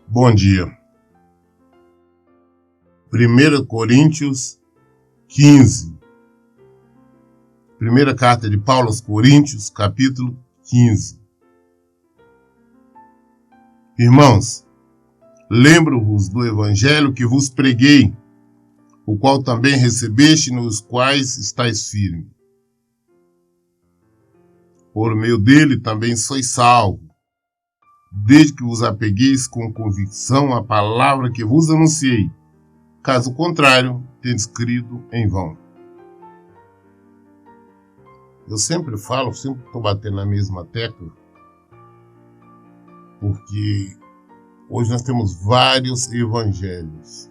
Bom dia. 1 Coríntios 15. Primeira carta de Paulo aos Coríntios, capítulo 15. Irmãos, lembro-vos do evangelho que vos preguei, o qual também recebeste, nos quais estáis firmes. Por meio dele também sois salvos, desde que vos apegueis com convicção à palavra que vos anunciei. Caso contrário, tendes crido em vão. Eu sempre estou batendo na mesma tecla, porque hoje nós temos vários evangelhos.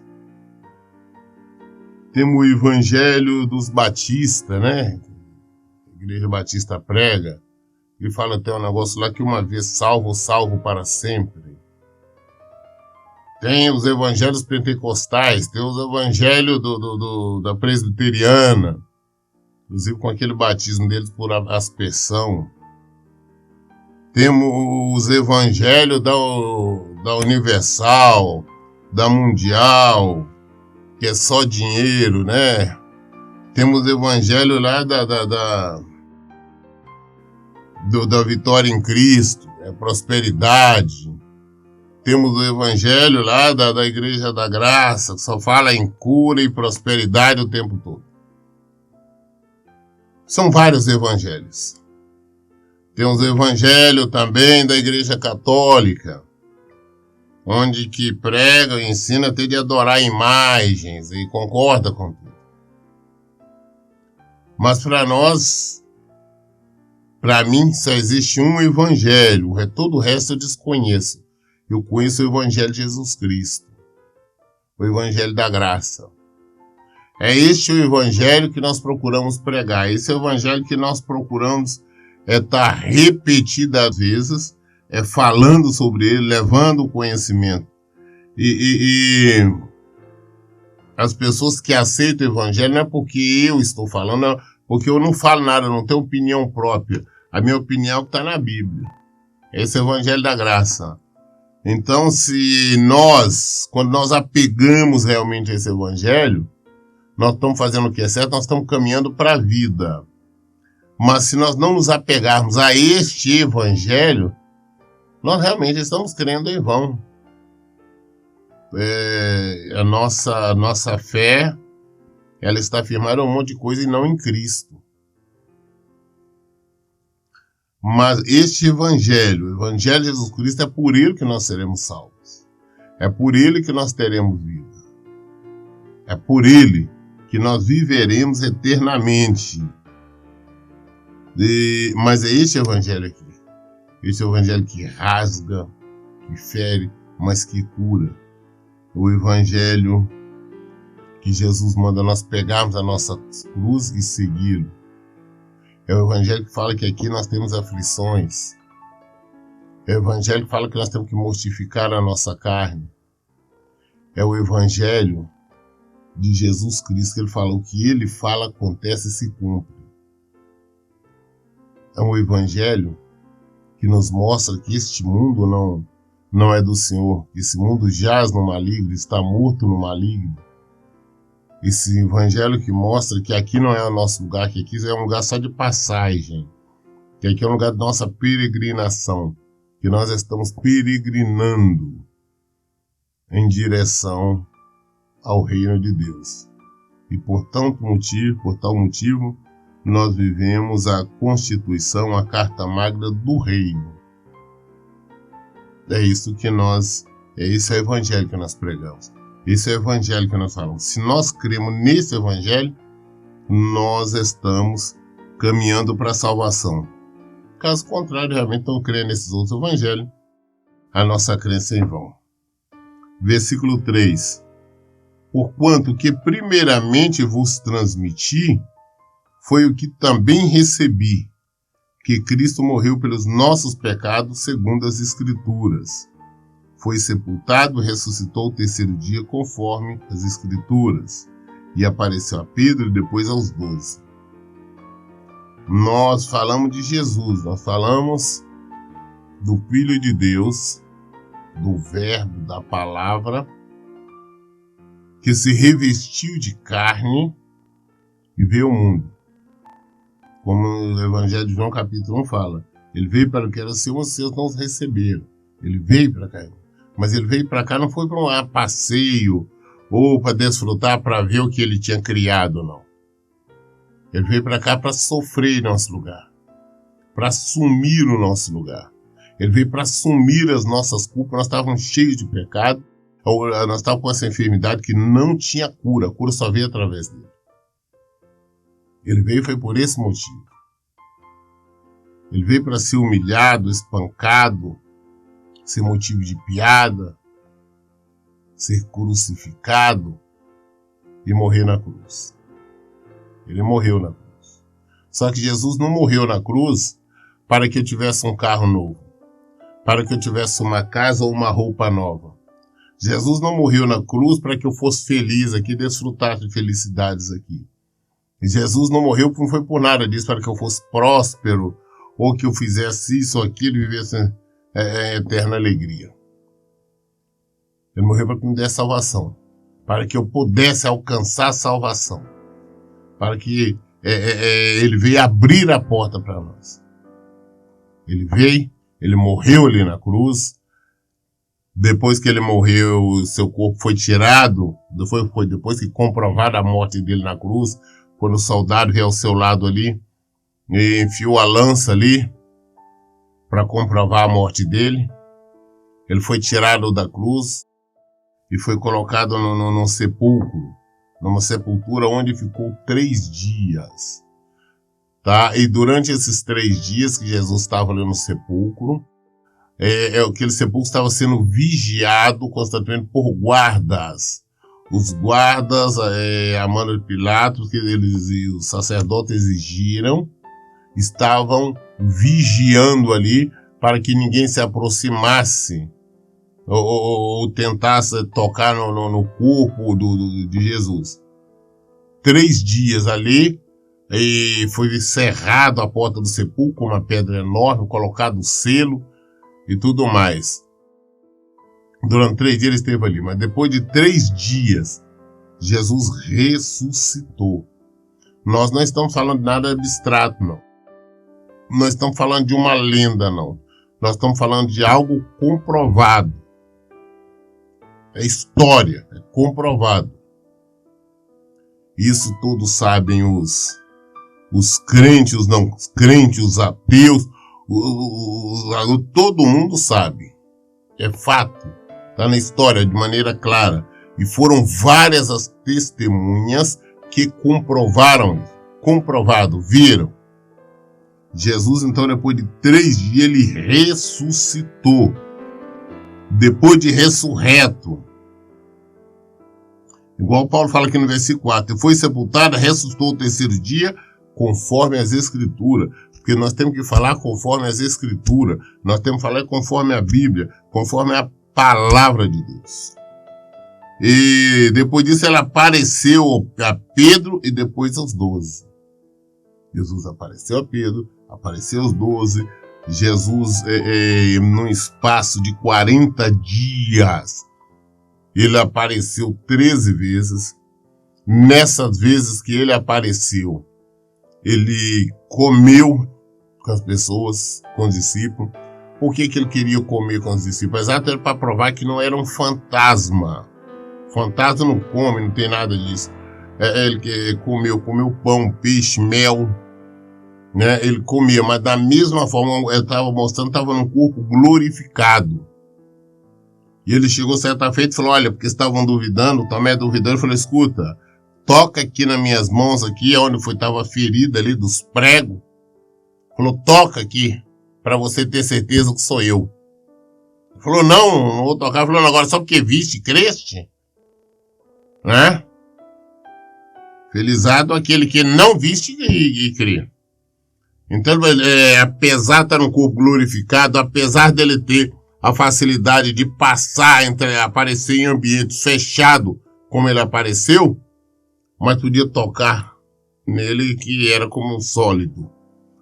Temos o evangelho dos batistas, né? A Igreja Batista prega. Ele fala até um negócio lá que uma vez salvo, salvo para sempre. Tem os evangelhos pentecostais, tem os evangelhos da presbiteriana, inclusive com aquele batismo deles por aspersão. Temos os evangelhos da Universal, da Mundial, que é só dinheiro, né? Temos o evangelho lá da Vitória em Cristo, prosperidade. Temos o evangelho lá da Igreja da Graça, que só fala em cura e prosperidade o tempo todo. São vários evangelhos. Temos o evangelho também da Igreja Católica, onde que prega e ensina até de adorar imagens e concorda com tudo. Mas para mim, só existe um evangelho, todo o resto eu desconheço. Eu conheço o evangelho de Jesus Cristo, o evangelho da graça. É este o evangelho que nós procuramos pregar. Esse é o evangelho que nós procuramos estar repetidas vezes, falando sobre ele, levando o conhecimento. E as pessoas que aceitam o evangelho não é porque eu estou falando, não, porque eu não falo nada, eu não tenho opinião própria. A minha opinião está na Bíblia. Esse é o evangelho da graça. Então, quando nós apegamos realmente a esse evangelho, nós estamos fazendo o que é certo, nós estamos caminhando para a vida. Mas se nós não nos apegarmos a este evangelho, nós realmente estamos crendo em vão. A nossa fé, ela está firmada em um monte de coisa e não em Cristo. Mas este evangelho, o evangelho de Jesus Cristo, é por ele que nós seremos salvos. É por ele que nós teremos vida. É por ele que nós viveremos eternamente. Mas é este evangelho aqui. Este evangelho que rasga, que fere, mas que cura. O evangelho que Jesus manda nós pegarmos a nossa cruz e segui-lo. É o evangelho que fala que aqui nós temos aflições. É o evangelho que fala que nós temos que mortificar a nossa carne. É o evangelho de Jesus Cristo, que ele fala, o que ele fala acontece e se cumpre. É um evangelho que nos mostra que este mundo não é do Senhor. Esse mundo jaz no maligno, está morto no maligno. Esse evangelho que mostra que aqui não é o nosso lugar, que aqui é um lugar só de passagem, que aqui é um lugar de nossa peregrinação, que nós estamos peregrinando em direção ao reino de Deus. E por tal motivo, nós vivemos a Constituição, a Carta Magna do Reino. Esse é o evangelho que nós pregamos. Esse é o evangelho que nós falamos. Se nós cremos nesse evangelho, nós estamos caminhando para a salvação. Caso contrário, realmente não crendo nesses outros evangelhos, a nossa crença é em vão. Versículo 3. Porquanto que primeiramente vos transmiti, foi o que também recebi, que Cristo morreu pelos nossos pecados segundo as Escrituras. Foi sepultado e ressuscitou o terceiro dia conforme as Escrituras. e apareceu a Pedro e depois aos 12. Nós falamos de Jesus, nós falamos do Filho de Deus, do Verbo, da Palavra, que se revestiu de carne e veio ao mundo. Como o Evangelho de João capítulo 1 fala, ele veio para o que era seu, os seus não os receberam. Ele veio para cá, mas ele veio para cá não foi para um passeio ou para desfrutar, para ver o que ele tinha criado, não. Ele veio para cá para sofrer em nosso lugar, para assumir o nosso lugar. Ele veio para assumir as nossas culpas. Nós estávamos cheios de pecado, nós estávamos com essa enfermidade que não tinha cura, a cura só veio através dele. Ele veio foi por esse motivo. Ele veio para ser humilhado, espancado, ser motivo de piada, ser crucificado e morrer na cruz. Ele morreu na cruz. Só que Jesus não morreu na cruz para que eu tivesse um carro novo, para que eu tivesse uma casa ou uma roupa nova. Jesus não morreu na cruz para que eu fosse feliz aqui, desfrutasse de felicidades aqui. E Jesus não morreu, não foi por nada disso, para que eu fosse próspero, ou que eu fizesse isso ou aquilo e vivesse eterna alegria. Ele morreu para que me desse salvação, para que eu pudesse alcançar a salvação, para que ele veio abrir a porta para nós. Ele veio, ele morreu ali na cruz. Depois que ele morreu, o seu corpo foi tirado, foi depois que comprovada a morte dele na cruz, quando o soldado veio ao seu lado ali, e enfiou a lança ali, para comprovar a morte dele. Ele foi tirado da cruz e foi colocado num sepulcro, numa sepultura onde ficou 3 dias. Tá? E durante esses 3 dias que Jesus estava ali no sepulcro, aquele sepulcro estava sendo vigiado constantemente por guardas. Os guardas, a mano de Pilatos, que eles e os sacerdotes exigiram, estavam vigiando ali para que ninguém se aproximasse ou tentasse tocar no corpo de Jesus. 3 dias ali, e foi cerrado a porta do sepulcro com uma pedra enorme, colocado selo e tudo mais. Durante 3 dias ele esteve ali, mas depois de 3 dias, Jesus ressuscitou. Nós não estamos falando de nada abstrato, não. Nós estamos falando de uma lenda, não. Nós estamos falando de algo comprovado. É história, é comprovado. Isso todos sabem os crentes, os não crentes, os ateus, todo mundo sabe. É fato. Está na história de maneira clara. E foram várias as testemunhas que comprovaram isso. Comprovado, viram. Jesus, então, depois de 3 dias, ele ressuscitou. Depois de ressurreto. Igual Paulo fala aqui no versículo 4. Ele foi sepultado, ressuscitou o 3º dia, conforme as Escrituras. Porque nós temos que falar conforme as Escrituras. Nós temos que falar conforme a Bíblia, conforme a Palavra de Deus. E depois disso, ele apareceu a Pedro e depois aos 12. Jesus apareceu a Pedro, apareceu aos 12. Jesus, num espaço de 40 dias, ele apareceu 13 vezes. Nessas vezes que ele apareceu, ele comeu com as pessoas, com os discípulos. Por que ele queria comer com os discípulos? Exatamente para provar que não era um fantasma. Fantasma não come, não tem nada disso. Ele comeu pão, peixe, mel, né? Ele comia, mas da mesma forma, ele estava mostrando, estava num corpo glorificado. E ele chegou certa feita e falou, olha, porque estavam duvidando, Tomé duvidando, ele falou, escuta, toca aqui nas minhas mãos, aqui onde estava ferida ali dos pregos. Falou, toca aqui, para você ter certeza que sou eu. Ele falou, não vou tocar. Ele falou, agora só porque viste, creste? Né? Felizado aquele que não viste e crê. Então, apesar de estar no corpo glorificado, apesar dele ter a facilidade de passar, aparecer em ambientes fechados, como ele apareceu, mas podia tocar nele, que era como um sólido.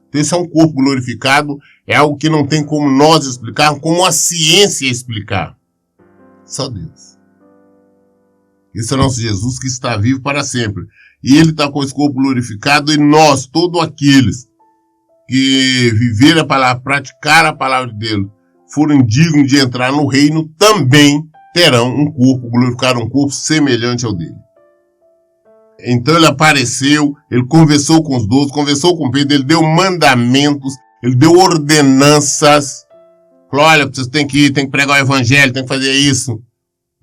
Então esse é um corpo glorificado, é algo que não tem como nós explicar, como a ciência explicar. Só Deus. Esse é o nosso Jesus que está vivo para sempre. E ele está com esse corpo glorificado, e nós, todos aqueles que viveram a palavra, praticaram a palavra de Deus, forem dignos de entrar no reino, também terão um corpo glorificado, um corpo semelhante ao dele. Então ele apareceu, ele conversou com os 12, conversou com Pedro, ele deu mandamentos, ele deu ordenanças. Falou, olha, vocês têm que pregar o evangelho, tem que fazer isso,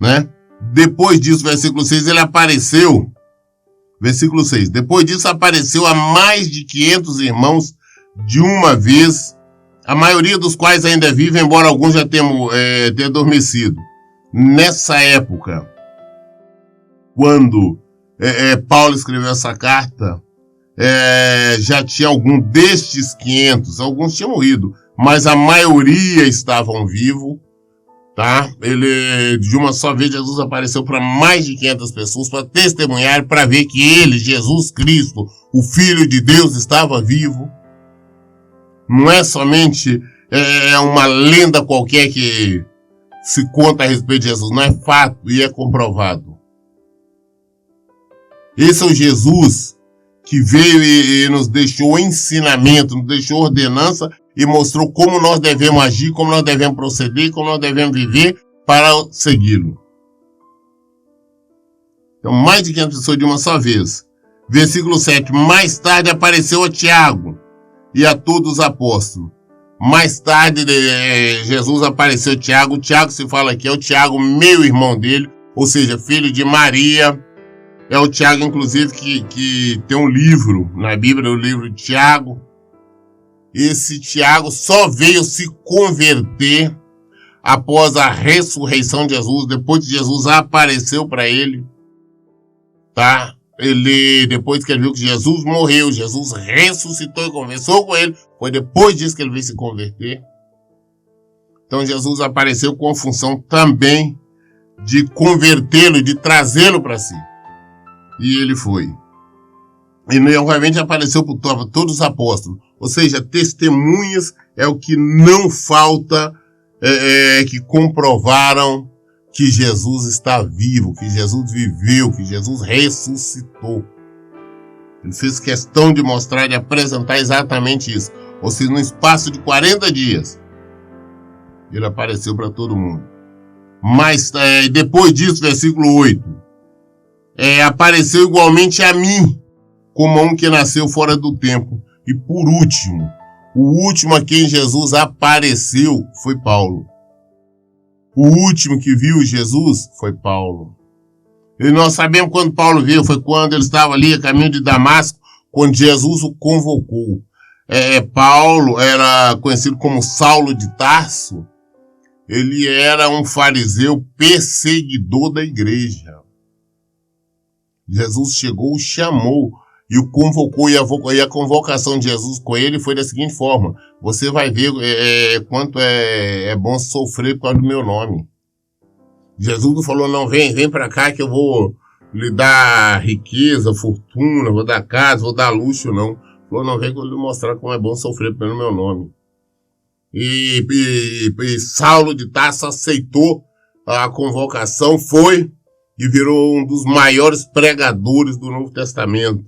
né? Depois disso, versículo 6, ele apareceu. Versículo 6. Depois disso apareceu a mais de 500 irmãos de uma vez, a maioria dos quais ainda vivem, embora alguns já tenham adormecido. Nessa época, quando Paulo escreveu essa carta, já tinha algum destes 500, alguns tinham morrido, mas a maioria estavam vivos, tá? Ele, de uma só vez, Jesus apareceu para mais de 500 pessoas para testemunhar, para ver que ele, Jesus Cristo, o Filho de Deus, estava vivo. Não é somente uma lenda qualquer que se conta a respeito de Jesus, não é fato e é comprovado. Esse é o Jesus que veio e nos deixou ensinamento, nos deixou ordenança e mostrou como nós devemos agir, como nós devemos proceder, como nós devemos viver para segui-lo. Então, mais de 500 pessoas de uma só vez. Versículo 7. Mais tarde apareceu a Tiago e a todos os apóstolos. Mais tarde, Jesus apareceu a Tiago. O Tiago se fala aqui, é o Tiago, meio-irmão dele, ou seja, filho de Maria. É o Tiago, inclusive, que tem um livro na Bíblia, o livro de Tiago. Esse Tiago só veio se converter após a ressurreição de Jesus, depois que Jesus apareceu para ele, tá? Depois que ele viu que Jesus morreu, Jesus ressuscitou e conversou com ele, foi depois disso que ele veio se converter. Então Jesus apareceu com a função também de convertê-lo, de trazê-lo para si. E ele foi. E novamente apareceu para todos os apóstolos. Ou seja, testemunhas é o que não falta, que comprovaram que Jesus está vivo, que Jesus viveu, que Jesus ressuscitou. Ele fez questão de mostrar, de apresentar exatamente isso. Ou seja, no espaço de 40 dias, ele apareceu para todo mundo. Mas depois disso, versículo 8, apareceu igualmente a mim, como a um que nasceu fora do tempo. E por último, o último a quem Jesus apareceu foi Paulo. O último que viu Jesus foi Paulo. E nós sabemos quando Paulo viu, foi quando ele estava ali a caminho de Damasco, quando Jesus o convocou. Paulo era conhecido como Saulo de Tarso. Ele era um fariseu perseguidor da igreja. Jesus chegou, o chamou e o convocou, e a convocação de Jesus com ele foi da seguinte forma: você vai ver quanto é bom sofrer por causa do meu nome. Jesus não falou, não, vem para cá que eu vou lhe dar riqueza, fortuna, vou dar casa, vou dar luxo, não. Falou, não, vem que eu vou lhe mostrar como é bom sofrer pelo meu nome. E Saulo de Tarso aceitou a convocação, foi e virou um dos maiores pregadores do Novo Testamento.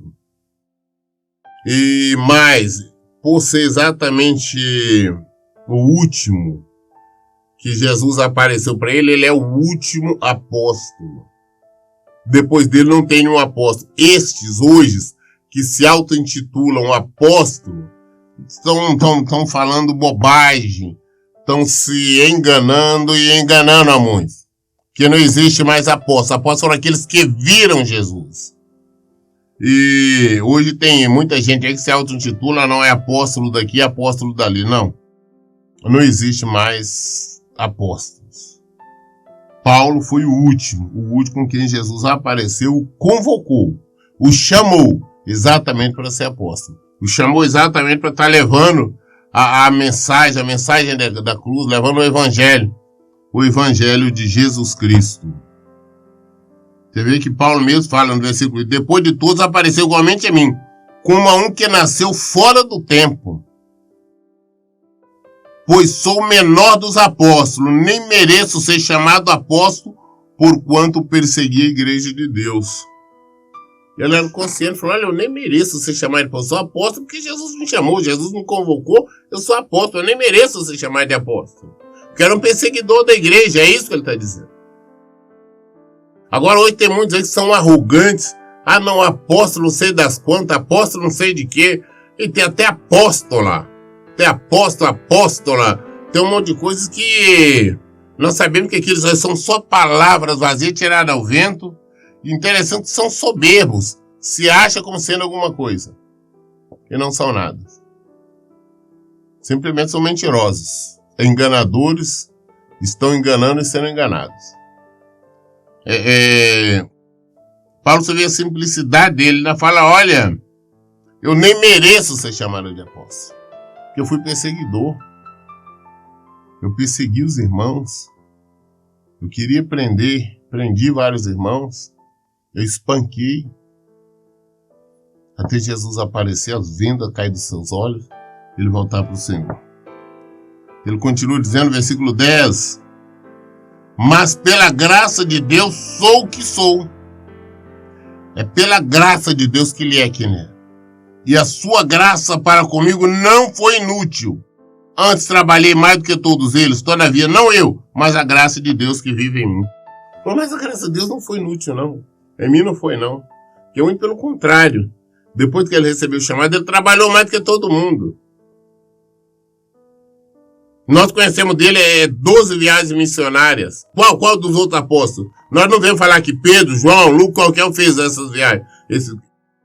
E mais, por ser exatamente o último que Jesus apareceu para ele, ele é o último apóstolo. Depois dele não tem nenhum apóstolo. Estes hoje, que se auto-intitulam apóstolo, estão falando bobagem, estão se enganando e enganando a muitos. Que não existe mais apóstolo. Apóstolos foram aqueles que viram Jesus. E hoje tem muita gente aí que se auto-intitula, não é apóstolo daqui, apóstolo dali. Não. Não existe mais apóstolos. Paulo foi o último com quem Jesus apareceu, o convocou, o chamou exatamente para ser apóstolo. O chamou exatamente para estar levando a mensagem da cruz, levando o evangelho de Jesus Cristo. Você vê que Paulo mesmo fala no versículo: depois de todos apareceu igualmente a mim, como a um que nasceu fora do tempo. Pois sou o menor dos apóstolos, nem mereço ser chamado apóstolo, porquanto persegui a igreja de Deus. Ele era consciente, falou: olha, eu nem mereço ser chamado de apóstolo, eu sou apóstolo porque Jesus me chamou, Jesus me convocou, eu sou apóstolo, eu nem mereço ser chamado de apóstolo. Porque era um perseguidor da igreja, é isso que ele está dizendo. Agora hoje tem muitos aí que são arrogantes. Ah não, apóstolo não sei das quantas, apóstolo não sei de quê. E tem até apóstola. Tem apóstolo, apóstola. Tem um monte de coisas que nós sabemos que aqueles são só palavras vazias tiradas ao vento. Interessante que são soberbos. Se acham como sendo alguma coisa. E não são nada. Simplesmente são mentirosos. Enganadores. Estão enganando e sendo enganados. Paulo, você vê a simplicidade dele. Ele fala: olha, eu nem mereço ser chamado de apóstolo. Porque eu fui perseguidor. Eu persegui os irmãos. Eu queria prender. Prendi vários irmãos. Eu espanquei. Até Jesus aparecer, as vendas caem dos seus olhos. Ele voltar para o Senhor. Ele continua dizendo no versículo 10. Mas pela graça de Deus sou o que sou. É pela graça de Deus que ele é quem é. E a sua graça para comigo não foi inútil. Antes trabalhei mais do que todos eles, todavia não eu, mas a graça de Deus que vive em mim. Mas a graça de Deus não foi inútil, não. Em mim não foi, não. Que muito pelo contrário. Depois que ele recebeu o chamado, ele trabalhou mais do que todo mundo. Nós conhecemos dele 12 viagens missionárias. Qual dos outros apóstolos? Nós não vemos falar que Pedro, João, Lucas, qualquer um fez essas viagens.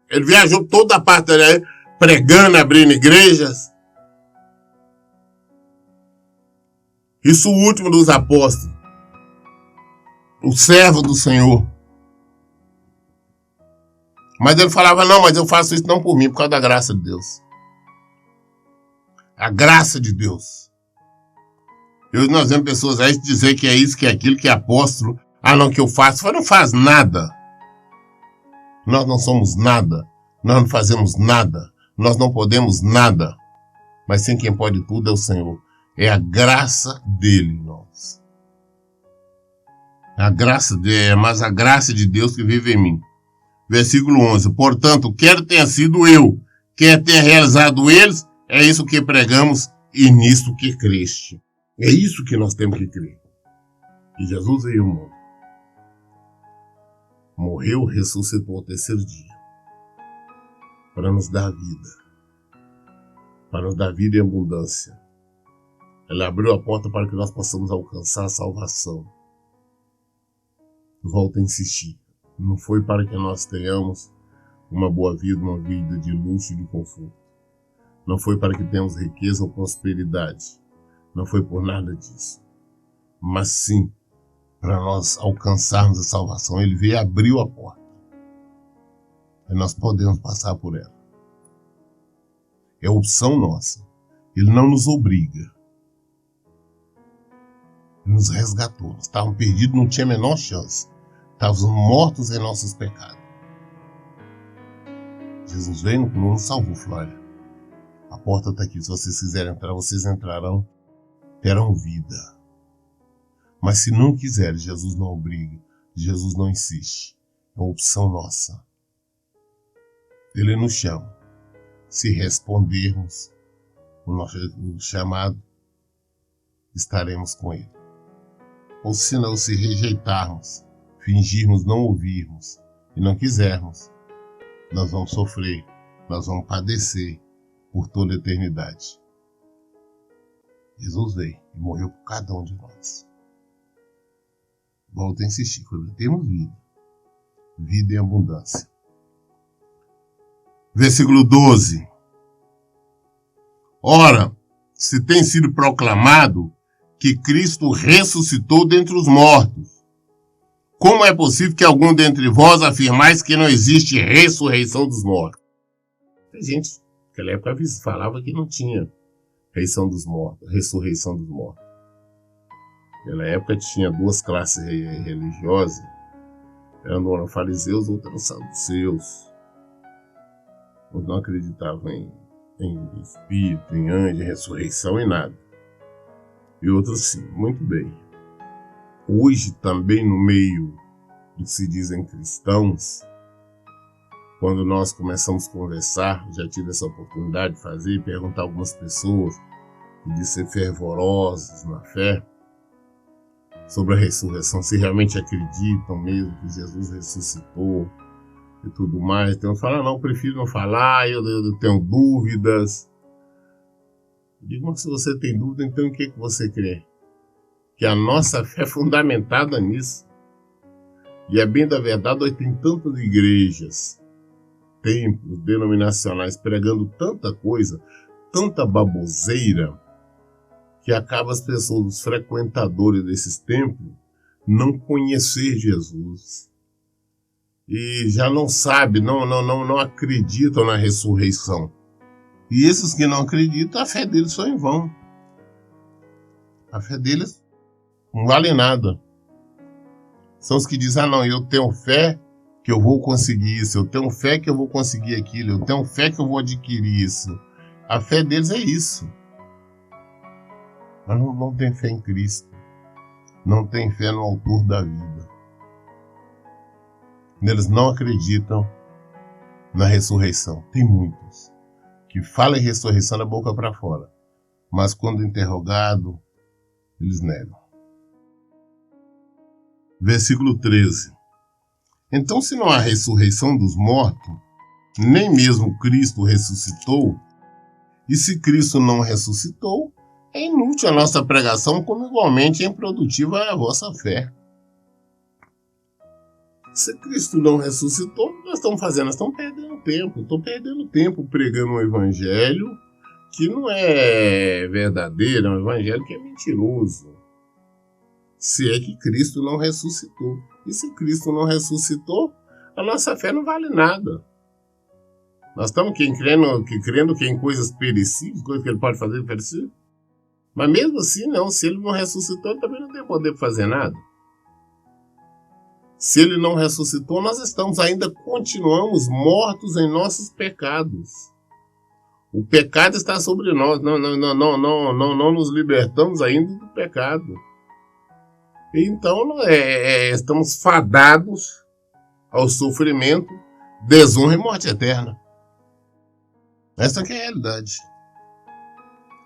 Ele viajou toda a parte, né, pregando, abrindo igrejas. Isso o último dos apóstolos. O servo do Senhor. Mas ele falava: não, mas eu faço isso não por mim, por causa da graça de Deus. A graça de Deus. Hoje nós vemos pessoas aí dizer que é isso, que é aquilo, que é apóstolo. Ah, não, que eu faço. Não faz nada. Nós não somos nada. Nós não fazemos nada. Nós não podemos nada. Mas sim, quem pode tudo é o Senhor. É a graça dele em nós. A graça dele, mas a graça de Deus que vive em mim. Versículo 11. Portanto, quer tenha sido eu, quer tenha realizado eles, é isso que pregamos e nisto que creste. É isso que nós temos que crer. Que Jesus veio ao mundo. Morreu, ressuscitou ao terceiro dia. Para nos dar vida. Para nos dar vida em abundância. Ele abriu a porta para que nós possamos alcançar a salvação. Volto a insistir. Não foi para que nós tenhamos uma boa vida, uma vida de luxo e de conforto. Não foi para que tenhamos riqueza ou prosperidade. Não foi por nada disso. Mas sim, para nós alcançarmos a salvação. Ele veio e abriu a porta. E nós podemos passar por ela. É opção nossa. Ele não nos obriga. Ele nos resgatou. Nós estávamos perdidos, não tinha a menor chance. Estávamos mortos em nossos pecados. Jesus veio, nos salvou. Falou: olha, a porta está aqui. Se vocês quiserem entrar, vocês entrarão. Terão vida. Mas se não quiserem, Jesus não obriga. Jesus não insiste. É uma opção nossa. Ele nos chama. Se respondermos o nosso chamado, estaremos com ele. Ou se não, se rejeitarmos, fingirmos não ouvirmos e não quisermos, nós vamos sofrer, nós vamos padecer por toda a eternidade. Jesus veio e morreu por cada um de nós. Volto a insistir, temos vida. Vida em abundância. Versículo 12. Ora, se tem sido proclamado que Cristo ressuscitou dentre os mortos, como é possível que algum dentre vós afirmais que não existe ressurreição dos mortos? Tem gente, naquela época falava que não tinha ressurreição dos mortos. Naquela época tinha duas classes religiosas, Um eram fariseus, outros eram saduceus. Outros não acreditavam em espírito, em anjo, em ressurreição e nada. E outros sim, muito bem. Hoje também no meio do que se dizem cristãos, quando nós começamos a conversar, já tive essa oportunidade de fazer, perguntar a algumas pessoas e de ser fervorosos na fé, sobre a ressurreição, se realmente acreditam mesmo que Jesus ressuscitou e tudo mais. Então eu falo, não, prefiro não falar, eu tenho dúvidas. Eu digo, mas se você tem dúvida, então o que você crê? Que a nossa fé é fundamentada nisso. E é bem da verdade, hoje tem tantas igrejas, templos denominacionais pregando tanta coisa, tanta baboseira, que acaba as pessoas, os frequentadores desses templos, não conhecer Jesus. E já não sabem, não acreditam na ressurreição. E esses que não acreditam, a fé deles foi em vão. A fé deles não vale nada. São os que dizem, não, eu tenho fé que eu vou conseguir isso, eu tenho fé que eu vou conseguir aquilo, eu tenho fé que eu vou adquirir isso. A fé deles é isso. Mas não tem fé em Cristo. Não tem fé no autor da vida. Eles não acreditam na ressurreição. Tem muitos que falam em ressurreição da boca para fora, mas quando interrogado, eles negam. Versículo 13. Então, se não há ressurreição dos mortos, nem mesmo Cristo ressuscitou, e se Cristo não ressuscitou, é inútil a nossa pregação, como igualmente é improdutiva a vossa fé. Se Cristo não ressuscitou, o que nós estamos fazendo? Nós estamos perdendo tempo. Estou perdendo tempo pregando um evangelho que não é verdadeiro, é um evangelho que é mentiroso. Se é que Cristo não ressuscitou. E se Cristo não ressuscitou, a nossa fé não vale nada. Nós estamos crendo que em coisas perecíveis, coisas que ele pode fazer perecíveis. Mas mesmo assim, não. Se ele não ressuscitou, ele também não tem poder para fazer nada. Se ele não ressuscitou, nós continuamos mortos em nossos pecados. O pecado está sobre nós. Não nos libertamos ainda do pecado. Então, estamos fadados ao sofrimento, desonra e morte eterna. Essa que é a realidade.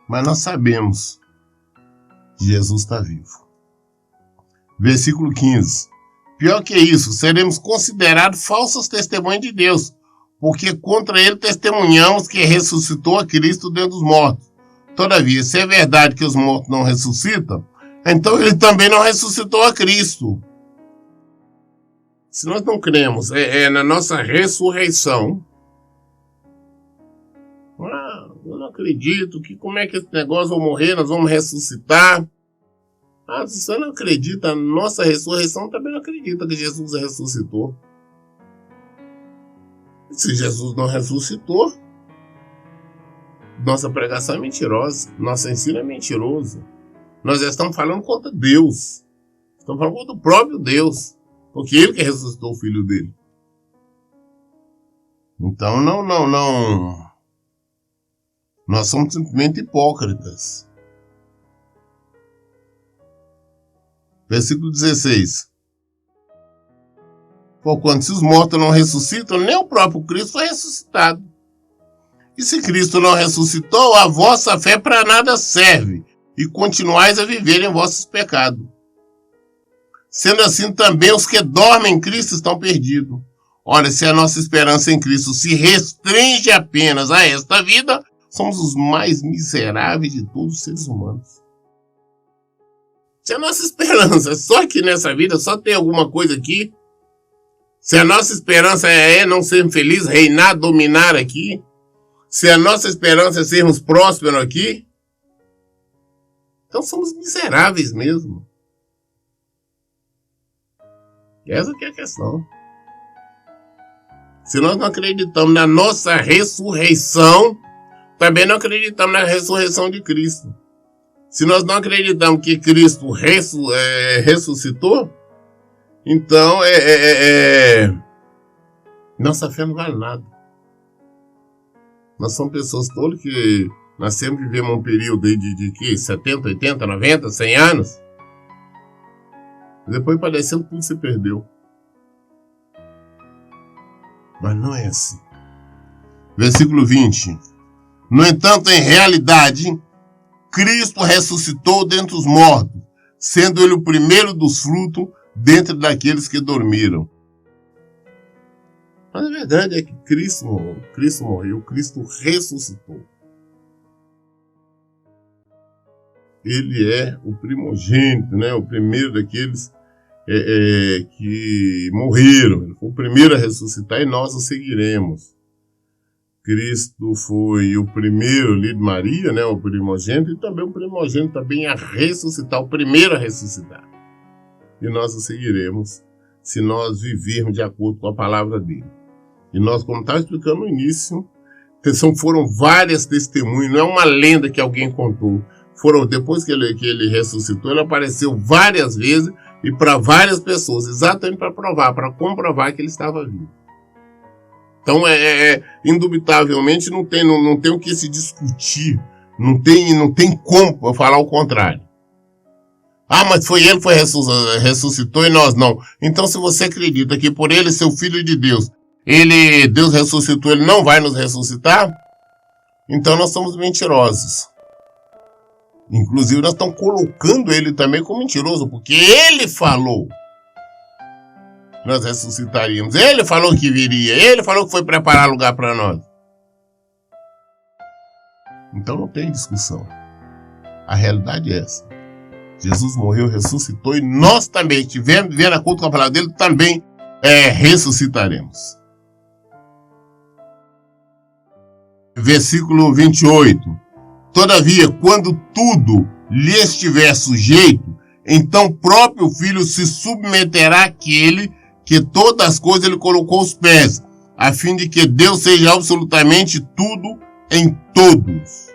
Mas nós sabemos que Jesus está vivo. Versículo 15. Pior que isso, seremos considerados falsos testemunhas de Deus, porque contra ele testemunhamos que ressuscitou a Cristo dentre os mortos. Todavia, se é verdade que os mortos não ressuscitam, então ele também não ressuscitou a Cristo. Se nós não cremos na nossa ressurreição, eu não acredito que como é que esse negócio vai morrer, nós vamos ressuscitar. Se você não acredita na nossa ressurreição, também não acredita que Jesus ressuscitou. Se Jesus não ressuscitou, nossa pregação é mentirosa, nosso ensino é mentiroso. Nós estamos falando contra Deus. Estamos falando contra o próprio Deus. Porque ele que ressuscitou o filho dele. Então, não. Nós somos simplesmente hipócritas. Versículo 16. Porquanto se os mortos não ressuscitam, nem o próprio Cristo foi ressuscitado. E se Cristo não ressuscitou, a vossa fé para nada serve, e continuais a viver em vossos pecados. Sendo assim, também os que dormem em Cristo estão perdidos. Ora, se a nossa esperança em Cristo se restringe apenas a esta vida, somos os mais miseráveis de todos os seres humanos. Se a nossa esperança é só aqui nessa vida, só tem alguma coisa aqui, se a nossa esperança é não ser feliz, reinar, dominar aqui, se a nossa esperança é sermos prósperos aqui, então somos miseráveis mesmo. Essa que é a questão. Se nós não acreditamos na nossa ressurreição, também não acreditamos na ressurreição de Cristo. Se nós não acreditamos que Cristo ressuscitou, Então, nossa fé não vale nada. Nós somos pessoas todas que nós sempre vivemos um período aí de 70, 80, 90, 100 anos. Depois parecendo que tudo se perdeu. Mas não é assim. Versículo 20. No entanto, em realidade, Cristo ressuscitou dentre os mortos, sendo ele o primeiro dos frutos dentre daqueles que dormiram. Mas a verdade é que Cristo morreu, Cristo ressuscitou. Ele é o primogênito, né? O primeiro daqueles que morreram. Ele foi o primeiro a ressuscitar e nós o seguiremos. Cristo foi o primeiro ali de Maria, né? O primogênito, e também o primogênito também a ressuscitar, o primeiro a ressuscitar. E nós o seguiremos se nós vivermos de acordo com a palavra dele. E nós, como estava explicando no início, foram várias testemunhas, não é uma lenda que alguém contou. Depois que ele ressuscitou, ele apareceu várias vezes e para várias pessoas, exatamente para comprovar que ele estava vivo. Então, indubitavelmente, não tem o que se discutir, não tem como falar o contrário. Ah, mas foi ele que ressuscitou e nós não. Então, se você acredita que por ele ser o Filho de Deus, Deus ressuscitou, ele não vai nos ressuscitar, então nós somos mentirosos. Inclusive, nós estamos colocando ele também como mentiroso, porque ele falou que nós ressuscitaríamos. Ele falou que viria. Ele falou que foi preparar lugar para nós. Então não tem discussão. A realidade é essa. Jesus morreu, ressuscitou e nós também, estivermos vivendo a acordo com a palavra dele, também ressuscitaremos. Versículo 28. Todavia, quando tudo lhe estiver sujeito, então próprio Filho se submeterá àquele que todas as coisas ele colocou aos pés, a fim de que Deus seja absolutamente tudo em todos.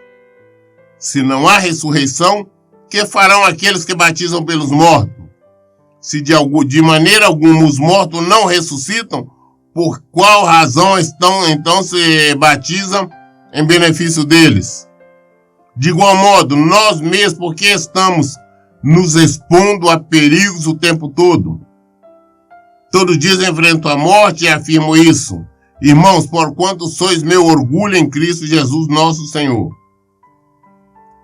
Se não há ressurreição, que farão aqueles que batizam pelos mortos? Se de maneira alguma os mortos não ressuscitam, por qual razão então se batizam em benefício deles? De igual modo, nós mesmos, porque estamos nos expondo a perigos o tempo todo. Todos os dias enfrento a morte e afirmo isso. Irmãos, porquanto sois meu orgulho em Cristo Jesus nosso Senhor.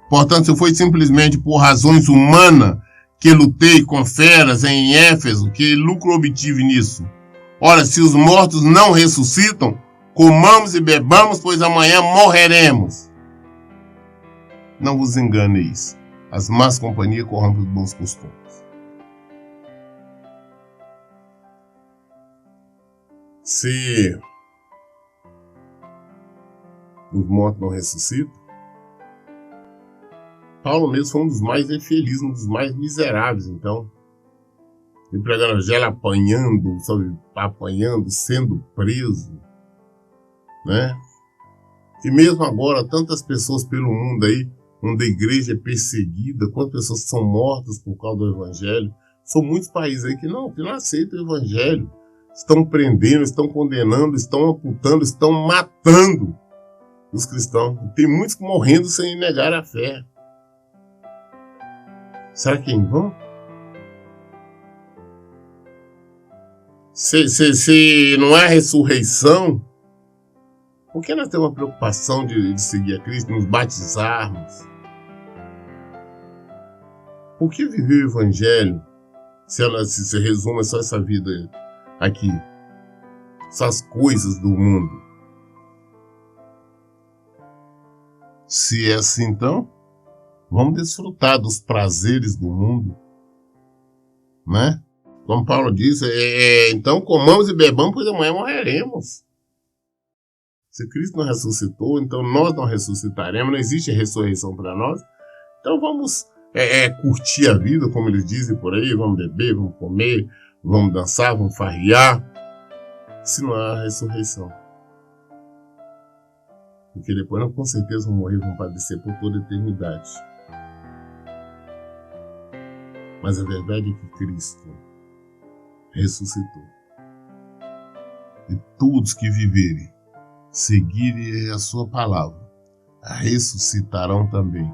Portanto, se foi simplesmente por razões humanas que lutei com feras em Éfeso, que lucro obtive nisso? Ora, se os mortos não ressuscitam, comamos e bebamos, pois amanhã morreremos. Não vos enganeis. As más companhias corrompem os bons costumes. Se os mortos não ressuscitam, Paulo mesmo foi um dos mais infelizes, um dos mais miseráveis, então. Ele pregando o evangelho, apanhando, sendo preso, né? E mesmo agora, tantas pessoas pelo mundo aí, onde a igreja é perseguida, quantas pessoas são mortas por causa do evangelho. São muitos países aí que não aceitam o evangelho. Estão prendendo, estão condenando, estão amputando, estão matando os cristãos. E tem muitos morrendo sem negar a fé. Será que é em vão? Se não há ressurreição, por que nós temos uma preocupação de seguir a Cristo, nos batizarmos? Por que viver o evangelho se resume só essa vida aqui? Só as coisas do mundo. Se é assim, então, vamos desfrutar dos prazeres do mundo, né? Como Paulo disse, então comamos e bebamos, pois amanhã morreremos. Se Cristo não ressuscitou, então nós não ressuscitaremos, não existe ressurreição para nós. Então vamos curtir a vida, como eles dizem por aí, vamos beber, vamos comer, vamos dançar, vamos farrear, se não há ressurreição. Porque depois nós com certeza vamos morrer, vamos padecer por toda a eternidade. Mas a verdade é que Cristo ressuscitou. E todos que viverem, seguirem a sua palavra, ressuscitarão também.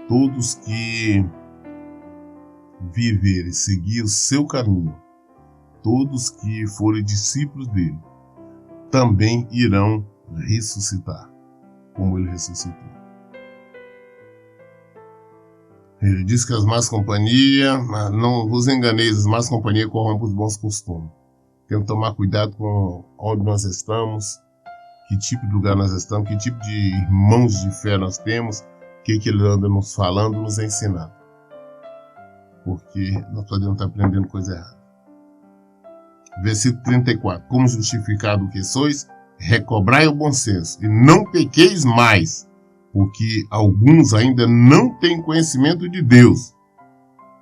Todos que viverem, seguir o seu caminho, todos que forem discípulos dele, também irão ressuscitar, como ele ressuscitou. Ele diz que as más companhias, não vos enganeis, as más companhias corrompem os bons costumes. Temos que tomar cuidado com onde nós estamos, que tipo de lugar nós estamos, que tipo de irmãos de fé nós temos, o que ele anda nos falando, nos ensinando. Porque nós podemos estar aprendendo coisa errada. Versículo 34. Como justificado que sois, recobrai o bom senso, e não pequeis mais, porque alguns ainda não têm conhecimento de Deus.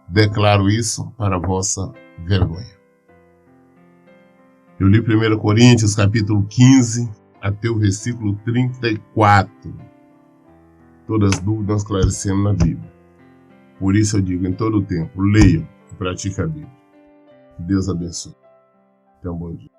Declaro isso para a vossa vergonha. Eu li 1 Coríntios, capítulo 15, até o versículo 34. Todas as dúvidas nós esclarecemos na Bíblia. Por isso eu digo, em todo o tempo, leiam e pratiquem a Bíblia. Que Deus abençoe. Tenha um bom dia.